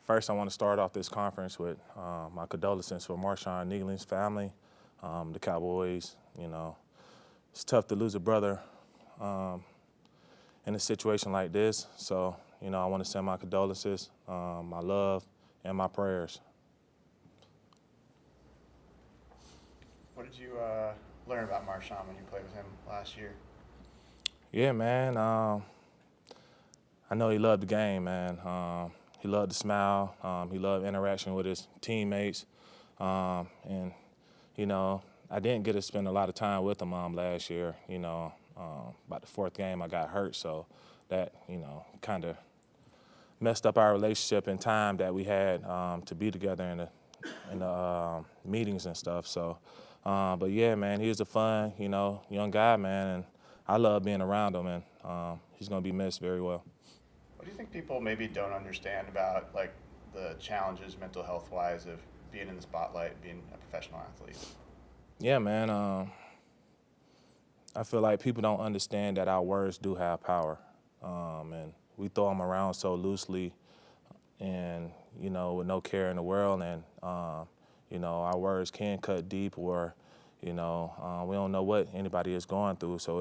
First, I want to start off this conference with my condolences for Marshon Niglin's family, the Cowboys. You know, it's tough to lose a brother in a situation like this. So, you know, I want to send my condolences, my love, and my prayers. What did you learn about Marshon when you played with him last year? Yeah, man. I know he loved the game, man. He loved to smile. He loved interaction with his teammates. And, you know, I didn't get to spend a lot of time with him last year. You know, about the fourth game I got hurt, so that, you know, kind of messed up our relationship and time that we had to be together in the meetings and stuff. So, but yeah, man, he was a fun, you know, young guy, man, and I love being around him, and he's going to be missed very well. What do you think people maybe don't understand about, like, the challenges mental health-wise of being in the spotlight, being a professional athlete? Yeah, man. I feel like people don't understand that our words do have power, and we throw them around so loosely, and you know, with no care in the world, and you know, our words can cut deep, or you know, we don't know what anybody is going through. So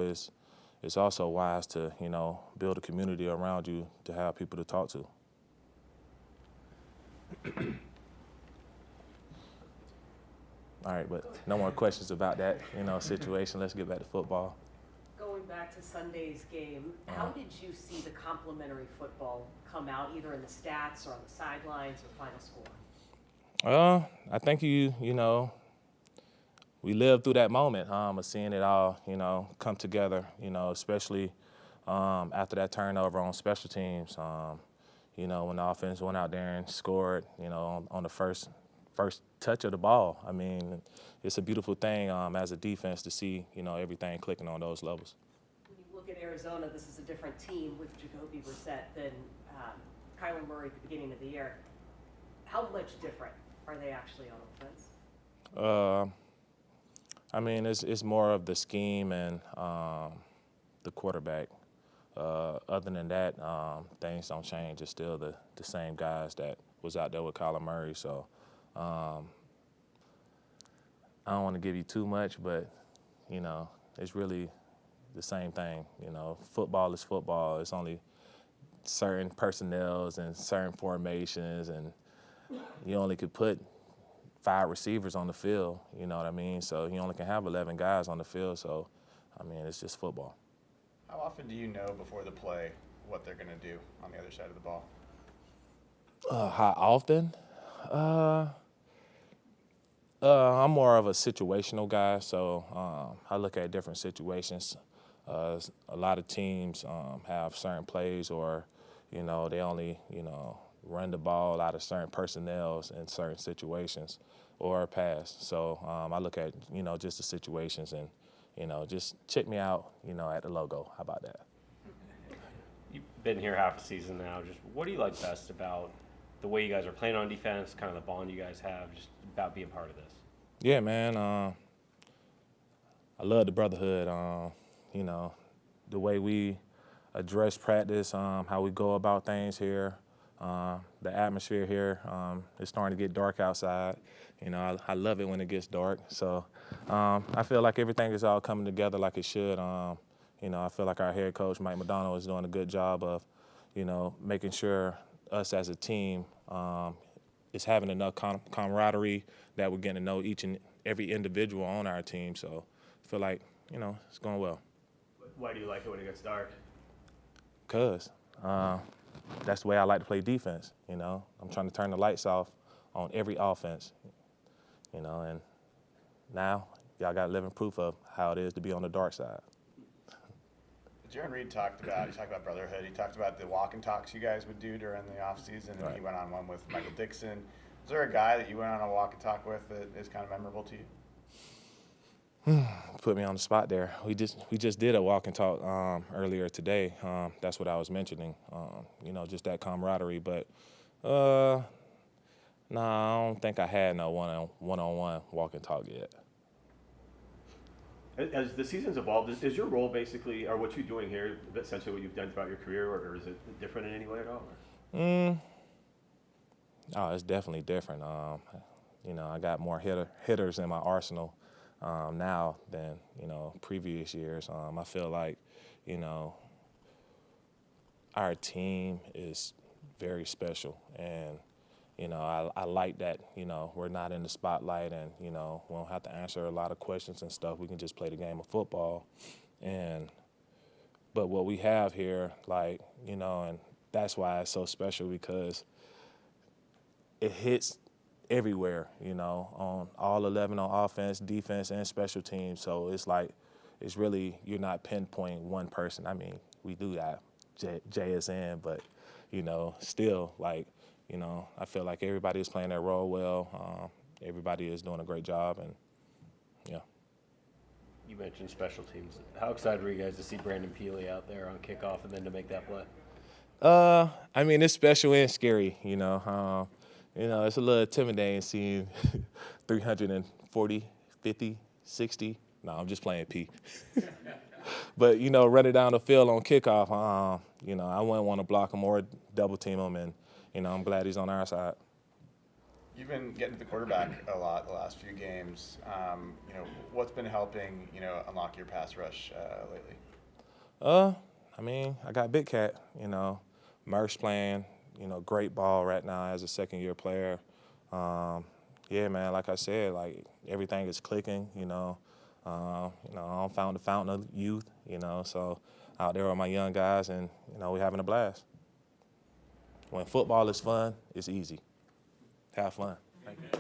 it's also wise to, you know, build a community around you to have people to talk to. All right, but no more questions about that, you know, situation. Let's get back to football. Going back to Sunday's game, how did you see the complementary football come out, either in the stats or on the sidelines or final score? I think you know, we lived through that moment of seeing it all, you know, come together, you know, especially after that turnover on special teams. You know, when the offense went out there and scored, you know, on the first touch of the ball. I mean, it's a beautiful thing as a defense to see, you know, everything clicking on those levels. When you look at Arizona, this is a different team with Jacoby Brissett than Kyler Murray at the beginning of the year. How much different are they actually on offense? I mean, it's more of the scheme and the quarterback. Other than that, things don't change. It's still the same guys that was out there with Kyler Murray. So I don't want to give you too much, but, you know, it's really the same thing. You know, football is football. It's only certain personnels and certain formations, and you only could put 5 receivers on the field, you know what I mean? So you only can have 11 guys on the field. So, I mean, it's just football. How often do you know before the play what they're going to do on the other side of the ball? How often? I'm more of a situational guy, so I look at different situations. A lot of teams have certain plays, or, you know, they only, you know, run the ball out of certain personnel in certain situations or pass. So I look at, you know, just the situations and, you know, just check me out, you know, at the logo. How about that? You've been here half a season now. Just what do you like best about the way you guys are playing on defense, kind of the bond you guys have, just about being part of this? Yeah, man. I love the brotherhood. You know, the way we address practice, how we go about things here. The atmosphere here is starting to get dark outside. You know, I love it when it gets dark. So I feel like everything is all coming together like it should. You know, I feel like our head coach, Mike Macdonald, is doing a good job of, you know, making sure us as a team is having enough camaraderie that we're getting to know each and every individual on our team. So I feel like, you know, it's going well. Why do you like it when it gets dark? Because that's the way I like to play defense, you know. I'm trying to turn the lights off on every offense, you know, and now y'all got living proof of how it is to be on the dark side. Jaron Reed talked about brotherhood. He talked about the walk and talks you guys would do during the off season, and Right. he went on one with Michael Dixon. Is there a guy that you went on a walk and talk with that is kind of memorable to you? Put me on the spot there. We just did a walk and talk earlier today. That's what I was mentioning. You know, just that camaraderie. But no, I don't think I had no one-on-one walk and talk yet. As the season's evolved, is your role basically, or what you're doing here, essentially what you've done throughout your career, or is it different in any way at all? Oh, it's definitely different. You know, I got more hitters in my arsenal now than, you know, previous years. I feel like, you know, our team is very special, and you know, I like that, you know, we're not in the spotlight, and you know, we don't have to answer a lot of questions and stuff. We can just play the game of football. But what we have here, like, you know, and that's why it's so special, because it hits everywhere, you know, on all 11 on offense, defense, and special teams. So it's like, it's really, you're not pinpointing one person. I mean, we do that, JSN, but, you know, still, like, you know, I feel like everybody is playing their role well. Everybody is doing a great job, and yeah. You mentioned special teams. How excited were you guys to see Brandon Peely out there on kickoff and then to make that play? I mean, it's special and scary, you know. You know, it's a little intimidating seeing 340, 50, 60. No, I'm just playing P. But, you know, running down the field on kickoff, you know, I wouldn't want to block him or double team him, and, you know, I'm glad he's on our side. You've been getting to the quarterback a lot the last few games. You know, what's been helping, you know, unlock your pass rush lately? I mean, I got Big Cat, you know. Merck's playing, you know, great ball right now as a second-year player. Yeah, man, like I said, like, everything is clicking, you know. You know, I found the fountain of youth, you know, so out there with my young guys, and, you know, we're having a blast. When football is fun, it's easy. Have fun. Thank you.